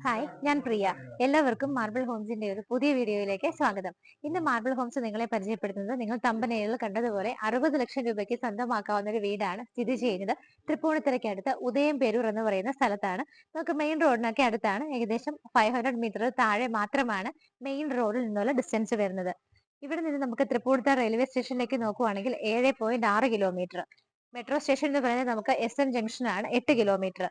Hi, ഞാൻ പ്രിയ. എല്ലാവർക്കും marble ഹോംസിന്റെ ഒരു പുതിയ വീഡിയോയിലേക്ക് സ്വാഗതം. ഇന്ന് മാർബിൾ ഹോംസ് നിങ്ങളെ പരിചയപ്പെടുത്തുന്നത് നിങ്ങൾ തമ്പനയിൽ കണ്ടതുപോലെ 60 ലക്ഷം രൂപയ്ക്ക് സ്വന്തമാക്കാവുന്ന ഒരു വീടാണ് സ്ഥിതി ചെയ്യുന്നത്. തൃപ്പൂണിത്തുറയ്ക്ക് അടുത്ത് ഉദയംപേരൂർ എന്ന് പറയുന്ന സ്ഥലത്താണ്. നമുക്ക് മെയിൻ റോഡിനൊക്കെ അടുത്താണ്. ഏകദേശം 500 മീറ്റർ താഴെ മാത്രമാണ് മെയിൻ റോഡിൽ നിന്നുള്ള ഡിസ്റ്റൻസ് വരുന്നത്. ഇവിടെ നിന്ന് നമുക്ക് തൃപ്പൂണിത്തുറ റെയിൽവേ സ്റ്റേഷനിലേക്ക് നോക്കുവാണെങ്കിൽ 7.6 കിലോമീറ്റർ. മെട്രോ സ്റ്റേഷൻ എന്ന് പറയുന്നത് നമുക്ക് SN ജംഗ്ഷനാണ് 8 കിലോമീറ്റർ.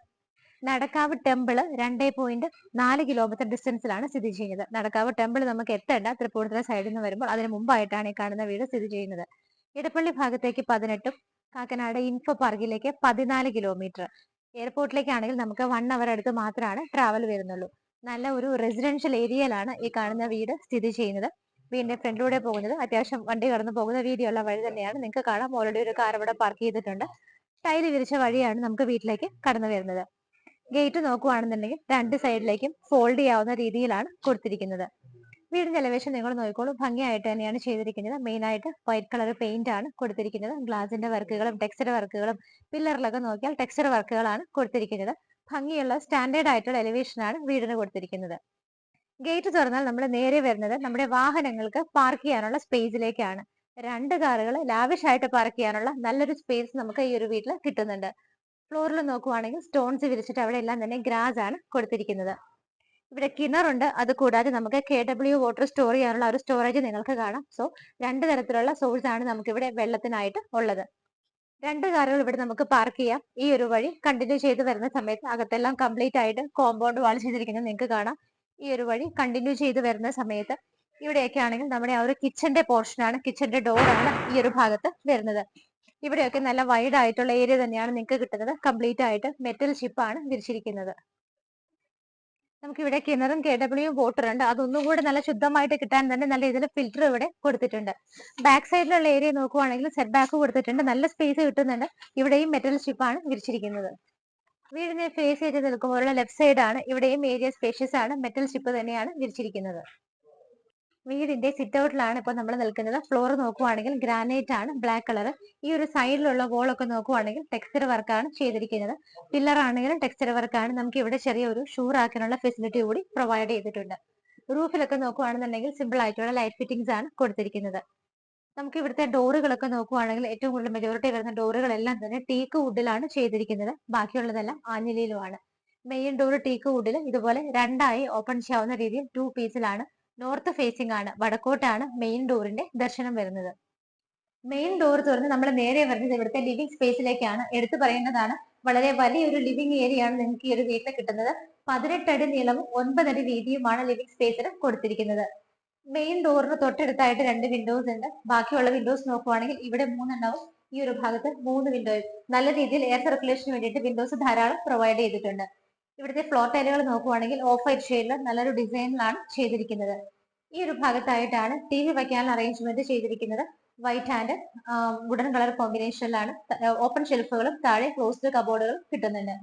നടക്കാവ് ടെമ്പിള് 2.4 കിലോമീറ്റർ ഡിസ്റ്റൻസിലാണ് സ്ഥിതി ചെയ്യുന്നത്. നടക്കാവ് ടെമ്പിൾ നമുക്ക് എത്തേണ്ട തൃപ്പൂണിത്തുറ സൈഡിൽ നിന്ന് വരുമ്പോൾ അതിന് മുമ്പായിട്ടാണ് ഈ കാണുന്ന വീട് സ്ഥിതി ചെയ്യുന്നത്. ഇടപ്പള്ളി ഭാഗത്തേക്ക് 18, കാക്കനാട് ഇൻഫോ പാർക്കിലേക്ക് 14 കിലോമീറ്റർ. എയർപോർട്ടിലേക്കാണെങ്കിൽ നമുക്ക് 1 അവർ അടുത്ത് മാത്രമാണ് ട്രാവൽ വരുന്നുള്ളൂ. നല്ല ഒരു റെസിഡൻഷ്യൽ ഏരിയയിലാണ് ഈ കാണുന്ന വീട് സ്ഥിതി ചെയ്യുന്നത്. വീടിന്റെ ഫ്രണ്ടിലൂടെ പോകുന്നത് അത്യാവശ്യം വണ്ടി കടന്നു പോകുന്ന വീതിയുള്ള വഴി തന്നെയാണ്. നിങ്ങൾക്ക് കാണാം, ഓൾറെഡി ഒരു കാർ ഇവിടെ പാർക്ക് ചെയ്തിട്ടുണ്ട്. ടൈല് വിരിച്ച വഴിയാണ് നമുക്ക് വീട്ടിലേക്ക് കടന്നു വരുന്നത്. ഗേറ്റ് നോക്കുകയാണെന്നുണ്ടെങ്കിൽ രണ്ട് സൈഡിലേക്കും ഫോൾഡ് ചെയ്യാവുന്ന രീതിയിലാണ് കൊടുത്തിരിക്കുന്നത്. വീടിന്റെ എലവേഷൻ നിങ്ങൾ നോക്കിക്കോളൂ, ഭംഗിയായിട്ട് തന്നെയാണ് ചെയ്തിരിക്കുന്നത്. മെയിൻ ആയിട്ട് വൈറ്റ് കളർ പെയിന്റ് ആണ് കൊടുത്തിരിക്കുന്നത്. ഗ്ലാസിന്റെ വർക്കുകളും ടെക്സ്ചർ വർക്കുകളും, പില്ലറിലൊക്കെ നോക്കിയാൽ ടെക്സ്ചർ വർക്കുകളാണ് കൊടുത്തിരിക്കുന്നത്. ഭംഗിയുള്ള സ്റ്റാൻഡേർഡ് ആയിട്ടുള്ള എലിവേഷൻ ആണ് വീടിന് കൊടുത്തിരിക്കുന്നത്. ഗേറ്റ് തുറന്നാൽ നമ്മൾ നേരെ വരുന്നത് നമ്മുടെ വാഹനങ്ങൾക്ക് പാർക്ക് ചെയ്യാനുള്ള സ്പേസിലേക്കാണ്. രണ്ട് കാറുകൾ ലാവിഷായിട്ട് പാർക്ക് ചെയ്യാനുള്ള നല്ലൊരു സ്പേസ് നമുക്ക് ഈ ഒരു വീട്ടിൽ കിട്ടുന്നുണ്ട്. ഫ്ലോറിൽ നോക്കുവാണെങ്കിൽ സ്റ്റോൺസ് വിരിച്ചിട്ട് അവിടെ എല്ലാം തന്നെ ഗ്രാസ് ആണ് കൊടുത്തിരിക്കുന്നത്. ഇവിടെ കിണറുണ്ട്. അത് കൂടാതെ നമുക്ക് KW വാട്ടർ സ്റ്റോർ ചെയ്യാനുള്ള ഒരു സ്റ്റോറേജ് നിങ്ങൾക്ക് കാണാം. സോ രണ്ട് തരത്തിലുള്ള സോഴ്സ് ആണ് നമുക്ക് ഇവിടെ വെള്ളത്തിനായിട്ട് ഉള്ളത്. രണ്ട് കാറുകൾ ഇവിടെ നമുക്ക് പാർക്ക് ചെയ്യാം. ഈ ഒരു വഴി കണ്ടിന്യൂ ചെയ്ത് വരുന്ന സമയത്ത് അകത്തെല്ലാം കംപ്ലീറ്റ് ആയിട്ട് കോമ്പൗണ്ട് വാൾ ചെയ്തിരിക്കുന്നത് നിങ്ങൾക്ക് കാണാം. ഈ ഒരു വഴി കണ്ടിന്യൂ ചെയ്ത് വരുന്ന സമയത്ത് ഇവിടെയൊക്കെ ആണെങ്കിൽ നമ്മുടെ ആ ഒരു കിച്ചന്റെ പോർഷൻ ആണ്, കിച്ചന്റെ ഡോർ ആണ് ഈ ഒരു ഭാഗത്ത് വരുന്നത്. ഇവിടെയൊക്കെ നല്ല വൈഡ് ആയിട്ടുള്ള ഏരിയ തന്നെയാണ് നിങ്ങൾക്ക് കിട്ടുന്നത്. കംപ്ലീറ്റ് ആയിട്ട് മെറ്റൽ ഷിപ്പാണ് വിരിച്ചിരിക്കുന്നത്. നമുക്ക് ഇവിടെ കിണറും KW വാട്ടർ ഉണ്ട്. അതൊന്നും കൂടെ നല്ല ശുദ്ധമായിട്ട് കിട്ടാൻ തന്നെ നല്ല ഇതിൽ ഫിൽറ്റർ ഇവിടെ കൊടുത്തിട്ടുണ്ട്. ബാക്ക് സൈഡിലുള്ള ഏരിയ നോക്കുവാണെങ്കിൽ സെറ്റ് ബാക്ക് കൊടുത്തിട്ടുണ്ട്. നല്ല സ്പേസ് കിട്ടുന്നുണ്ട്. ഇവിടെയും മെറ്റൽ ഷിപ്പാണ് വിരിച്ചിരിക്കുന്നത്. വീടിനെ ഫേസ് ചെയ്ത് നിൽക്കുമ്പോഴുള്ള ലെഫ്റ്റ് സൈഡ് ആണ്. ഇവിടെയും ഏരിയ സ്പേഷ്യസ് ആണ്. മെറ്റൽ ഷിപ്പ് തന്നെയാണ് വിരിച്ചിരിക്കുന്നത്. വീടിന്റെ സിറ്റ് ഔട്ടിലാണ് ഇപ്പോൾ നമ്മൾ നിൽക്കുന്നത്. ഫ്ലോർ നോക്കുവാണെങ്കിൽ ഗ്രാനൈറ്റ് ആണ്, ബ്ലാക്ക് കളർ. ഈ ഒരു സൈഡിലുള്ള വോൾ ഒക്കെ നോക്കുവാണെങ്കിൽ ടെക്സ്ചർ വർക്കാണ് ചെയ്തിരിക്കുന്നത്. പില്ലർ ആണെങ്കിലും ടെക്സ്ചർ വർക്കാണ്. നമുക്ക് ഇവിടെ ചെറിയൊരു ഷൂ റാക്കിനുള്ള ഫെസിലിറ്റി കൂടി പ്രൊവൈഡ് ചെയ്തിട്ടുണ്ട്. റൂഫിലൊക്കെ നോക്കുവാണെന്നുണ്ടെങ്കിൽ സിമ്പിൾ ആയിട്ടുള്ള ലൈറ്റ് ഫിറ്റിംഗ്സ് ആണ് കൊടുത്തിരിക്കുന്നത്. നമുക്ക് ഇവിടുത്തെ ഡോറുകളൊക്കെ നോക്കുവാണെങ്കിൽ ഏറ്റവും കൂടുതൽ മെജോറിറ്റി വരുന്ന ഡോറുകളെല്ലാം തന്നെ ടീക്ക് വുഡിലാണ് ചെയ്തിരിക്കുന്നത്. ബാക്കിയുള്ളതെല്ലാം ആഞ്ഞിലിയിലുമാണ്. മെയിൻ ഡോർ ടീക്ക് വുഡിൽ ഇതുപോലെ രണ്ടായി ഓപ്പൺ ചെയ്യാവുന്ന രീതിയിൽ 2 പീസിലാണ്. നോർത്ത് ഫേസിംഗ് ആണ്, വടക്കോട്ടാണ് മെയിൻ ഡോറിന്റെ ദർശനം വരുന്നത്. മെയിൻ ഡോർ തുറന്ന് നമ്മൾ നേരെ വരുന്നത് ഇവിടുത്തെ ലിവിംഗ് സ്പേസിലേക്കാണ്. എടുത്തു പറയേണ്ടതാണ്, വളരെ വലിയൊരു ലിവിംഗ് ഏരിയ ആണ് നിങ്ങൾക്ക് ഈ ഒരു വീട്ടിൽ കിട്ടുന്നത്. 18 അടി നീളവും 9 അടി വീതിയുമാണ് ലിവിംഗ് സ്പേസിൽ കൊടുത്തിരിക്കുന്നത്. മെയിൻ ഡോറിന് തൊട്ടടുത്തായിട്ട് 2 വിൻഡോസ് ഉണ്ട്. ബാക്കിയുള്ള വിൻഡോസ് നോക്കുവാണെങ്കിൽ ഇവിടെ 3 ഈ ഒരു ഭാഗത്ത് 3 വിൻഡോസ്. നല്ല രീതിയിൽ എയർ സർക്കുലേഷന് വേണ്ടിയിട്ട് വിൻഡോസ് ധാരാളം പ്രൊവൈഡ് ചെയ്തിട്ടുണ്ട്. ഇവിടുത്തെ ഫ്ലോർ ടൈലുകൾ നോക്കുവാണെങ്കിൽ ഓഫ് വൈറ്റ് ഷെയ്ഡിൽ നല്ലൊരു ഡിസൈനിലാണ് ചെയ്തിരിക്കുന്നത്. ഈ ഒരു ഭാഗത്തായിട്ടാണ് TV വയ്ക്കാനുള്ള അറേഞ്ച്മെന്റ് ചെയ്തിരിക്കുന്നത്. വൈറ്റ് ആൻഡ് വുഡൻ കളർ കോമ്പിനേഷനിലാണ്. ഓപ്പൺ ഷെൽഫുകളും താഴെ ക്ലോസ്ഡ് കബോർഡുകളും കിട്ടുന്നുണ്ട്.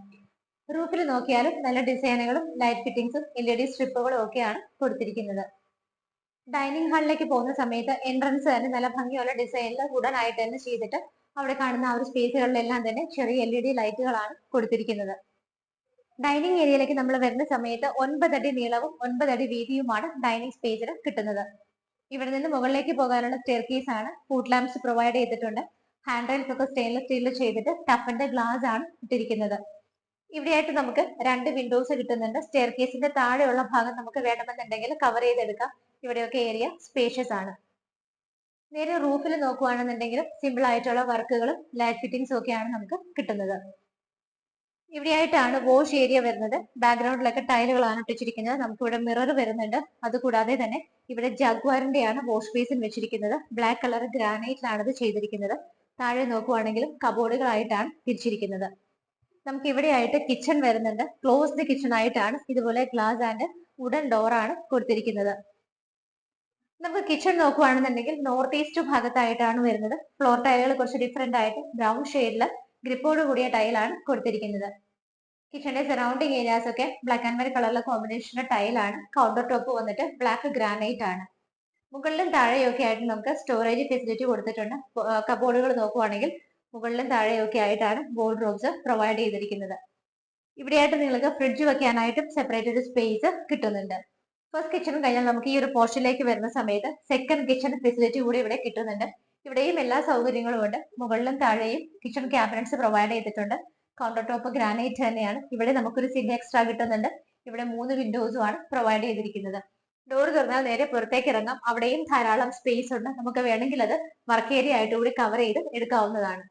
റൂഫിൽ നോക്കിയാലും നല്ല ഡിസൈനുകളും ലൈറ്റ് ഫിറ്റിംഗ്സും LED സ്ട്രിപ്പുകളും ഒക്കെയാണ് കൊടുത്തിരിക്കുന്നത്. ഡൈനിങ് ഹാളിലേക്ക് പോകുന്ന സമയത്ത് എൻട്രൻസ് തന്നെ നല്ല ഭംഗിയുള്ള ഡിസൈനിൽ വുഡൻ ആയിട്ട് തന്നെ ചെയ്തിട്ട് അവിടെ കാണുന്ന ആ ഒരു സ്പേസുകളിലെല്ലാം തന്നെ ചെറിയ LED ലൈറ്റുകളാണ് കൊടുത്തിരിക്കുന്നത്. ഡൈനിങ് ഏരിയയിലേക്ക് നമ്മൾ വരുന്ന സമയത്ത് 9 അടി നീളവും 9 അടി വീതിയുമാണ് ഡൈനിങ് സ്പേസിൽ കിട്ടുന്നത്. ഇവിടെ നിന്ന് മുകളിലേക്ക് പോകാനുള്ള സ്റ്റെയർ കേസ് ആണ്. ഫുഡ് ലാംപ്സ് പ്രൊവൈഡ് ചെയ്തിട്ടുണ്ട്. ഹാൻഡ് റെയിൽസ് ഒക്കെ സ്റ്റെയിൻലെസ് സ്റ്റീലിൽ ചെയ്തിട്ട് ടഫിന്റെ ഗ്ലാസ് ആണ് ഇട്ടിരിക്കുന്നത്. ഇവിടെയായിട്ട് നമുക്ക് 2 വിൻഡോസ് കിട്ടുന്നുണ്ട്. സ്റ്റെയർ കേസിന്റെ താഴെയുള്ള ഭാഗം നമുക്ക് വേണമെന്നുണ്ടെങ്കിൽ കവർ ചെയ്തെടുക്കാം. ഇവിടെയൊക്കെ ഏരിയ സ്പേഷ്യസ് ആണ്. നേരെ റൂഫിൽ നോക്കുകയാണെന്നുണ്ടെങ്കിലും സിമ്പിൾ ആയിട്ടുള്ള വർക്കുകളും ലൈറ്റ് ഫിറ്റിംഗ്സും ഒക്കെയാണ് നമുക്ക് കിട്ടുന്നത്. ഇവിടെയായിട്ടാണ് വാഷ് ഏരിയ വരുന്നത്. ബാക്ക്ഗ്രൗണ്ടിലൊക്കെ ടൈലുകളാണ് ഒട്ടിച്ചിരിക്കുന്നത്. നമുക്ക് ഇവിടെ മിറർ വരുന്നുണ്ട്. അതുകൂടാതെ തന്നെ ഇവിടെ ജഗ്വാറിന്റെയാണ് വാഷ് ബേസിൻ വെച്ചിരിക്കുന്നത്. ബ്ലാക്ക് കളർ ഗ്രാനൈറ്റിലാണ് ഇത് ചെയ്തിരിക്കുന്നത്. താഴെ നോക്കുവാണെങ്കിലും കബോർഡുകളായിട്ടാണ് തിരിച്ചിരിക്കുന്നത്. നമുക്ക് ഇവിടെയായിട്ട് കിച്ചൺ വരുന്നുണ്ട്. ക്ലോസ്ഡ് കിച്ചൺ ആയിട്ടാണ് ഇതുപോലെ ഗ്ലാസ് ആൻഡ് വുഡൻ ഡോറാണ് കൊടുത്തിരിക്കുന്നത്. നമുക്ക് കിച്ചൺ നോക്കുവാണെന്നുണ്ടെങ്കിൽ നോർത്ത് ഈസ്റ്റ് ഭാഗത്തായിട്ടാണ് വരുന്നത്. ഫ്ലോർ ടൈലുകൾ കുറച്ച് ഡിഫറെന്റ് ആയിട്ട് ബ്രൗൺ ഷെയ്ഡിൽ ഗ്രിപ്പോട് കൂടിയ ടൈലാണ് കൊടുത്തിരിക്കുന്നത്. കിച്ചന്റെ സറൗണ്ടിങ് ഏരിയാസ് ഒക്കെ ബ്ലാക്ക് ആൻഡ് വൈറ്റ് കളറിലെ കോമ്പിനേഷന്റെ ടൈലാണ്. കൗണ്ടർ ടോപ്പ് വന്നിട്ട് ബ്ലാക്ക് ഗ്രാനൈറ്റ് ആണ്. മുകളിലും താഴെയൊക്കെ ആയിട്ട് നമുക്ക് സ്റ്റോറേജ് ഫെസിലിറ്റി കൊടുത്തിട്ടുണ്ട്. കബോർഡുകൾ നോക്കുവാണെങ്കിൽ മുകളിലും താഴെയൊക്കെ ആയിട്ടാണ് വാർഡ്രോബ്സ് പ്രൊവൈഡ് ചെയ്തിരിക്കുന്നത്. ഇവിടെയായിട്ട് നിങ്ങൾക്ക് ഫ്രിഡ്ജ് വെക്കാനായിട്ടും സെപ്പറേറ്റ് ഒരു സ്പേസ് കിട്ടുന്നുണ്ട്. ഫസ്റ്റ് കിച്ചൺ കഴിഞ്ഞാൽ നമുക്ക് ഈ ഒരു പോർഷനിലേക്ക് വരുന്ന സമയത്ത് സെക്കൻഡ് കിച്ചൺ ഫെസിലിറ്റി കൂടി ഇവിടെ കിട്ടുന്നുണ്ട്. ഇവിടെയും എല്ലാ സൗകര്യങ്ങളും ഉണ്ട്. മുകളിലും താഴെയും കിച്ചൺ ക്യാബിനറ്റ്സ് പ്രൊവൈഡ് ചെയ്തിട്ടുണ്ട്. കൗണ്ടർ ടോപ്പ് ഗ്രാനൈറ്റ് തന്നെയാണ്. ഇവിടെ നമുക്കൊരു സിങ്ക് എക്സ്ട്രാ കിട്ടുന്നുണ്ട്. ഇവിടെ 3 വിൻഡോസും ആണ് പ്രൊവൈഡ് ചെയ്തിരിക്കുന്നത്. ഡോർ തുറന്നാൽ നേരെ പുറത്തേക്ക് ഇറങ്ങാം. അവിടെയും ധാരാളം സ്പേസ് ഉണ്ട്. നമുക്ക് വേണമെങ്കിൽ അത് വർക്ക് ഏരിയ ആയിട്ട് കൂടി കവർ ചെയ്ത് എടുക്കാവുന്നതാണ്.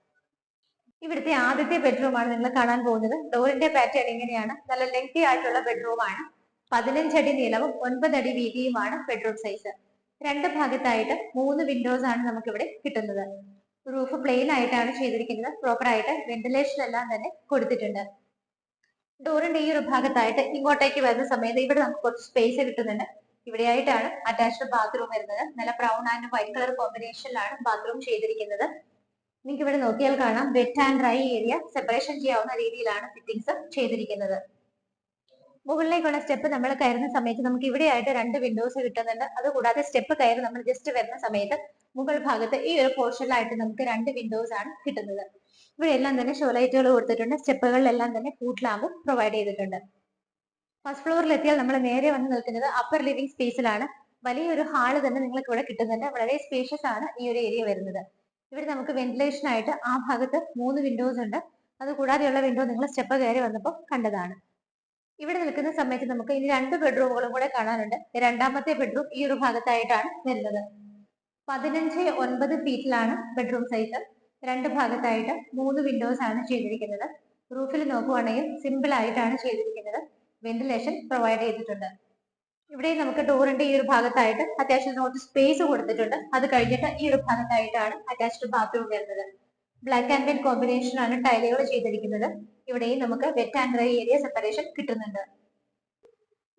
ഇവിടുത്തെ ആദ്യത്തെ ബെഡ്റൂം ആണ് നിങ്ങൾ കാണാൻ പോകുന്നത്. ഡോറിന്റെ പാറ്റേൺ ഇങ്ങനെയാണ്. നല്ല ലെങ്തി ആയിട്ടുള്ള ബെഡ്റൂം ആണ്. 15 അടി നീളവും 9 അടി വീതിയുമാണ് ബെഡ്റൂം സൈസ്. രണ്ട് ഭാഗത്തായിട്ട് 3 വിൻഡോസ് ആണ് നമുക്ക് ഇവിടെ കിട്ടുന്നത്. റൂഫ് പ്ലെയിൻ ആയിട്ടാണ് ചെയ്തിരിക്കുന്നത്. പ്രോപ്പർ ആയിട്ട് വെന്റിലേഷൻ എല്ലാം തന്നെ കൊടുത്തിട്ടുണ്ട്. ഡോറിന്റെ ഈ ഒരു ഭാഗത്തായിട്ട് ഇങ്ങോട്ടേക്ക് വരുന്ന സമയത്ത് ഇവിടെ നമുക്ക് കുറച്ച് സ്പേസ് കിട്ടുന്നുണ്ട്. ഇവിടെയായിട്ടാണ് അറ്റാച്ച്ഡ് ബാത്റൂം വരുന്നത്. നല്ല ബ്രൗൺ ആൻഡ് വൈറ്റ് കളർ കോമ്പിനേഷനിലാണ് ബാത്റൂം ചെയ്തിരിക്കുന്നത്. നിങ്ങൾക്ക് ഇവിടെ നോക്കിയാൽ കാണാം wet and dry area separation ചെയ്യാവുന്ന രീതിയിലാണ് ഫിറ്റിംഗ്സ് ചെയ്തിരിക്കുന്നത്. മുകളിലേക്കുള്ള സ്റ്റെപ്പ് നമ്മൾ കയറുന്ന സമയത്ത് നമുക്ക് ഇവിടെയായിട്ട് 2 വിൻഡോസ് കിട്ടുന്നുണ്ട്. അതുകൂടാതെ സ്റ്റെപ്പ് കയറി നമ്മൾ ജസ്റ്റ് വരുന്ന സമയത്ത് മുകൾ ഭാഗത്ത് ഈ ഒരു പോർഷനിലായിട്ട് നമുക്ക് 2 വിൻഡോസ് ആണ് കിട്ടുന്നത്. ഇവിടെ എല്ലാം തന്നെ ഷോ ലൈറ്റുകൾ കൊടുത്തിട്ടുണ്ട്. സ്റ്റെപ്പുകളിലെല്ലാം തന്നെ ഫുട് ലാമ്പും പ്രൊവൈഡ് ചെയ്തിട്ടുണ്ട്. ഫസ്റ്റ് ഫ്ലോറിൽ എത്തിയാൽ നമ്മൾ നേരെ വന്ന് നിൽക്കുന്നത് അപ്പർ ലിവിംഗ് സ്പേസിലാണ്. വലിയൊരു ഹാള് തന്നെ നിങ്ങൾക്ക് ഇവിടെ കിട്ടുന്നുണ്ട്. വളരെ സ്പേഷ്യസ് ആണ് ഈ ഒരു ഏരിയ വരുന്നത്. ഇവിടെ നമുക്ക് വെന്റിലേഷൻ ആയിട്ട് ആ ഭാഗത്ത് 3 വിൻഡോസ് ഉണ്ട്. അതുകൂടാതെയുള്ള വിൻഡോ നിങ്ങൾ സ്റ്റെപ്പ് കയറി വന്നപ്പോൾ കണ്ടതാണ്. ഇവിടെ നിൽക്കുന്ന സമയത്ത് നമുക്ക് ഇനി 2 ബെഡ്റൂമുകളും കൂടെ കാണാനുണ്ട്. രണ്ടാമത്തെ ബെഡ്റൂം ഈ ഒരു ഭാഗത്തായിട്ടാണ് വരുന്നത്. 15-9 ഫീറ്റിലാണ് ബെഡ്റൂം സൈസ്. രണ്ട് ഭാഗത്തായിട്ട് 3 വിൻഡോസ് ആണ് ചെയ്തിരിക്കുന്നത്. റൂഫിൽ നോക്കുവാണെങ്കിൽ സിമ്പിൾ ആയിട്ടാണ് ചെയ്തിരിക്കുന്നത്. വെന്റിലേഷൻ പ്രൊവൈഡ് ചെയ്തിട്ടുണ്ട്. ഇവിടെ നമുക്ക് ഡോറിന്റെ ഈ ഒരു ഭാഗത്തായിട്ട് അത്യാവശ്യം കുറച്ച് സ്പേസ് കൊടുത്തിട്ടുണ്ട്. അത് കഴിഞ്ഞിട്ട് ഈ ഒരു ഭാഗത്തായിട്ടാണ് അറ്റാച്ച്ഡ് ബാത്റൂം വരുന്നത്. ബ്ലാക്ക് ആൻഡ് വൈറ്റ് കോമ്പിനേഷൻ ആണ് ടൈലുകൾ ചെയ്തിരിക്കുന്നത്. ഇവിടെയും നമുക്ക് wet and dry area separation കിട്ടുന്നുണ്ട്.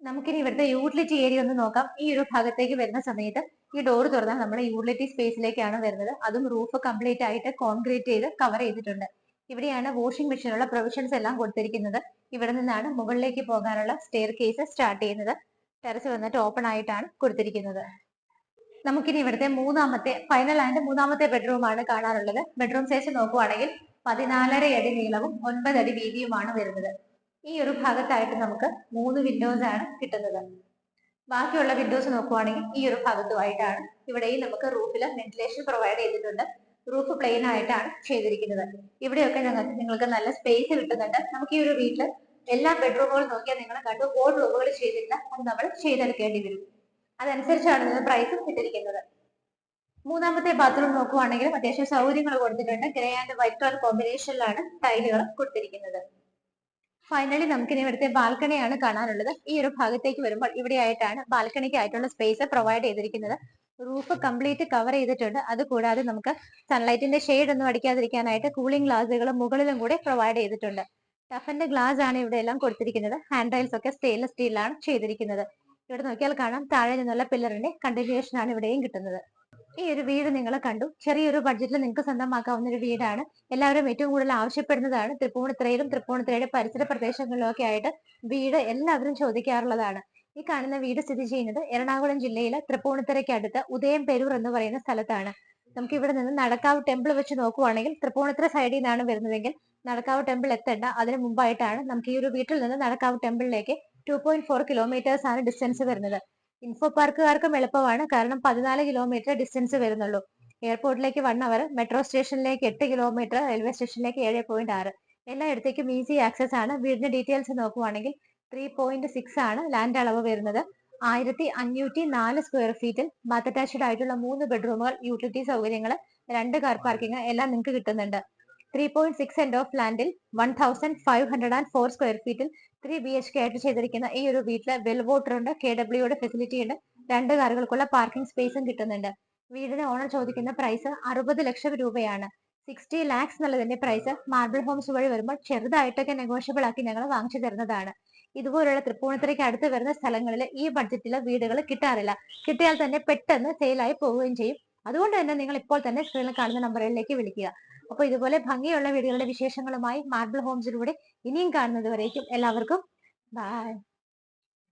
നമുക്കിനി ഇവിടുത്തെ യൂട്ടിലിറ്റി ഏരിയ ഒന്ന് നോക്കാം. ഈ ഒരു ഭാഗത്തേക്ക് വരുന്ന സമയത്ത് ഈ ഡോർ തുറന്നാൽ നമ്മുടെ യൂട്ടിലിറ്റി സ്പേസിലേക്കാണ് വരുന്നത്. അതും റൂഫ് കംപ്ലീറ്റ് ആയിട്ട് കോൺക്രീറ്റ് ചെയ്ത് കവർ ചെയ്തിട്ടുണ്ട്. ഇവിടെയാണ് വാഷിംഗ് മെഷീനുള്ള പ്രൊവിഷൻസ് എല്ലാം കൊടുത്തിരിക്കുന്നത്. ഇവിടെ നിന്നാണ് മുകളിലേക്ക് പോകാനുള്ള സ്റ്റെയർ കേസ് സ്റ്റാർട്ട് ചെയ്യുന്നത്. ടെറസ് വന്നിട്ട് ഓപ്പൺ ആയിട്ടാണ് കൊടുത്തിരിക്കുന്നത്. നമുക്കിനി ഇവിടുത്തെ ഫൈനൽ ആൻഡ് മൂന്നാമത്തെ ബെഡ്റൂം ആണ് കാണാനുള്ളത്. ബെഡ്റൂം സൈസ് നോക്കുവാണെങ്കിൽ 14.5 അടി നീളവും 9 അടി വീതിയുമാണ് വരുന്നത്. ഈ ഒരു ഭാഗത്തായിട്ട് നമുക്ക് 3 വിൻഡോസ് ആണ് കിട്ടുന്നത്. ബാക്കിയുള്ള വിൻഡോസ് നോക്കുവാണെങ്കിൽ ഈ ഒരു ഭാഗത്തുമായിട്ടാണ്. ഇവിടെയും നമുക്ക് റൂഫിൽ വെന്റിലേഷൻ പ്രൊവൈഡ് ചെയ്തിട്ടുണ്ട്. റൂഫ് പ്ലെയിൻ ആയിട്ടാണ് ചെയ്തിരിക്കുന്നത്. ഇവിടെയൊക്കെ നിങ്ങൾക്ക് നല്ല സ്പേസ് കിട്ടുന്നുണ്ട്. നമുക്ക് ഈ ഒരു വീട്ടിൽ എല്ലാ ബെഡ്റൂമുകളും നോക്കിയാൽ നിങ്ങൾ കണ്ടു ബോർഡ് റൂമുകൾ ചെയ്തില്ല. അത് നമ്മൾ ചെയ്തെടുക്കേണ്ടി വരും. അതനുസരിച്ചാണ് നിങ്ങൾ പ്രൈസും ഇട്ടിരിക്കുന്നത്. മൂന്നാമത്തെ ബാത്റൂം നോക്കുവാണെങ്കിലും അത്യാവശ്യം സൗകര്യങ്ങൾ കൊടുത്തിട്ടുണ്ട്. ഗ്രേ ആൻഡ് വൈറ്റ് കളർ കോമ്പിനേഷനിലാണ് ടൈലുകൾ കൊടുത്തിരിക്കുന്നത്. ഫൈനലി നമുക്കിനി ഇവിടുത്തെ ബാൽക്കണിയാണ് കാണാനുള്ളത്. ഈ ഒരു ഭാഗത്തേക്ക് വരുമ്പോൾ ഇവിടെയായിട്ടാണ് ബാൽക്കണിക്ക് ആയിട്ടുള്ള സ്പേസ് പ്രൊവൈഡ് ചെയ്തിരിക്കുന്നത്. റൂഫ് കംപ്ലീറ്റ് കവർ ചെയ്തിട്ടുണ്ട്. അതുകൂടാതെ നമുക്ക് സൺലൈറ്റിന്റെ ഷെയ്ഡ് ഒന്നും അടിക്കാതിരിക്കാനായിട്ട് കൂളിംഗ് ഗ്ലാസുകൾ മുകളിലും കൂടെ പ്രൊവൈഡ് ചെയ്തിട്ടുണ്ട്. ടഫന്റെ ഗ്ലാസ് ആണ് ഇവിടെ എല്ലാം കൊടുത്തിരിക്കുന്നത്. ഹാൻഡ് റൈൽസ് ഒക്കെ സ്റ്റെയിൻലെസ് സ്റ്റീലാണ് ചെയ്തിരിക്കുന്നത്. ഇവിടെ നോക്കിയാൽ കാണാം താഴെ നിന്നുള്ള പില്ലറിന്റെ കണ്ടിന്യൂഷൻ ആണ് ഇവിടെയും കിട്ടുന്നത്. ഈ ഒരു വീട് നിങ്ങൾ കണ്ടു. ചെറിയൊരു ബഡ്ജറ്റിൽ നിങ്ങൾക്ക് സ്വന്തമാക്കാവുന്ന ഒരു വീടാണ്. എല്ലാവരും ഏറ്റവും കൂടുതൽ ആവശ്യപ്പെടുന്നതാണ്. തൃപ്പൂണിത്തുറയിലും തൃപ്പൂണിത്തുറയുടെ പരിസര പ്രദേശങ്ങളിലും ഒക്കെ ആയിട്ട് വീട് എല്ലാവരും ചോദിക്കാറുള്ളതാണ്. ഈ കാണുന്ന വീട് സ്ഥിതി ചെയ്യുന്നത് എറണാകുളം ജില്ലയിലെ തൃപ്പൂണിത്തുറയ്ക്ക് അടുത്ത് ഉദയംപേരൂർ എന്ന് പറയുന്ന സ്ഥലത്താണ്. നമുക്ക് ഇവിടെ നിന്ന് നടക്കാവ് ടെമ്പിൾ വെച്ച് നോക്കുവാണെങ്കിൽ തൃപ്പൂണിത്തുറ സൈഡിൽ നിന്നാണ് വരുന്നതെങ്കിൽ നടക്കാവ് ടെമ്പിൾ എത്തേണ്ട അതിന് മുമ്പായിട്ടാണ് നമുക്ക് ഈ ഒരു വീട്ടിൽ നിന്ന് നടക്കാവ് ടെമ്പിളിലേക്ക് 2.4 കിലോമീറ്റേഴ്സ് ആണ് ഡിസ്റ്റൻസ് വരുന്നത്. ഇൻഫോ പാർക്കുകാർക്കും എളുപ്പമാണ്. കാരണം 14 കിലോമീറ്റർ ഡിസ്റ്റൻസ് വരുന്നുള്ളൂ. എയർപോർട്ടിലേക്ക് 1 അവർ, മെട്രോ സ്റ്റേഷനിലേക്ക് 8 കിലോമീറ്റർ, റെയിൽവേ സ്റ്റേഷനിലേക്ക് 7.6. എല്ലായിടത്തേക്കും ഈസി ആക്സസ് ആണ്. വീടിന്റെ ഡീറ്റെയിൽസ് നോക്കുവാണെങ്കിൽ 3.6 ആണ് ലാൻഡ് അളവ് വരുന്നത്. 1504 സ്ക്വയർ ഫീറ്റിൽ ബാത്ത് അറ്റാച്ച്ഡ് ആയിട്ടുള്ള 3 ബെഡ്റൂമുകൾ, യൂട്ടിലിറ്റി സൗകര്യങ്ങൾ, 2 കാർ പാർക്കിംഗ് എല്ലാം നിങ്ങൾക്ക് കിട്ടുന്നുണ്ട്. 3.6 എൻഡ് ഓഫ് ലാൻഡിൽ 1504 സ്ക്വയർ ഫീറ്റിൽ 3 BHK ആയിട്ട് ചെയ്തിരിക്കുന്ന ഈ ഒരു വീട്ടിൽ വെൽ വാട്ടർ ഉണ്ട്, KWയുടെ ഫെസിലിറ്റി ഉണ്ട്, 2 കാറുകൾക്കുള്ള പാർക്കിംഗ് സ്പേസും കിട്ടുന്നുണ്ട്. വീടിന് ഓണർ ചോദിക്കുന്ന പ്രൈസ് 60 ലക്ഷം രൂപയാണ്. 60 ലാക്സ് എന്നുള്ളതിന്റെ പ്രൈസ് മാർബിൾ ഹോംസ് വഴി വരുമ്പോൾ ചെറുതായിട്ടൊക്കെ നെഗോഷ്യബിൾ ആക്കി ഞങ്ങൾ വാങ്ങിച്ചു തരുന്നതാണ്. ഇതുപോലുള്ള തൃപ്പൂണിത്തുറയ്ക്ക് അടുത്ത് വരുന്ന സ്ഥലങ്ങളിൽ ഈ ബഡ്ജറ്റിലെ വീടുകൾ കിട്ടാറില്ല. കിട്ടിയാൽ തന്നെ പെട്ടെന്ന് സെയിലായി പോവുകയും ചെയ്യും. അതുകൊണ്ട് തന്നെ നിങ്ങൾ ഇപ്പോൾ തന്നെ സ്ക്രീനിൽ കാണുന്ന നമ്പറിലേക്ക് വിളിക്കുക. അപ്പൊ ഇതുപോലെ ഭംഗിയുള്ള വീടുകളുടെ വിശേഷങ്ങളുമായി മാർബിൾ ഹോംസിലൂടെ ഇനിയും കാണുന്നത് വരേക്കും എല്ലാവർക്കും ബൈ.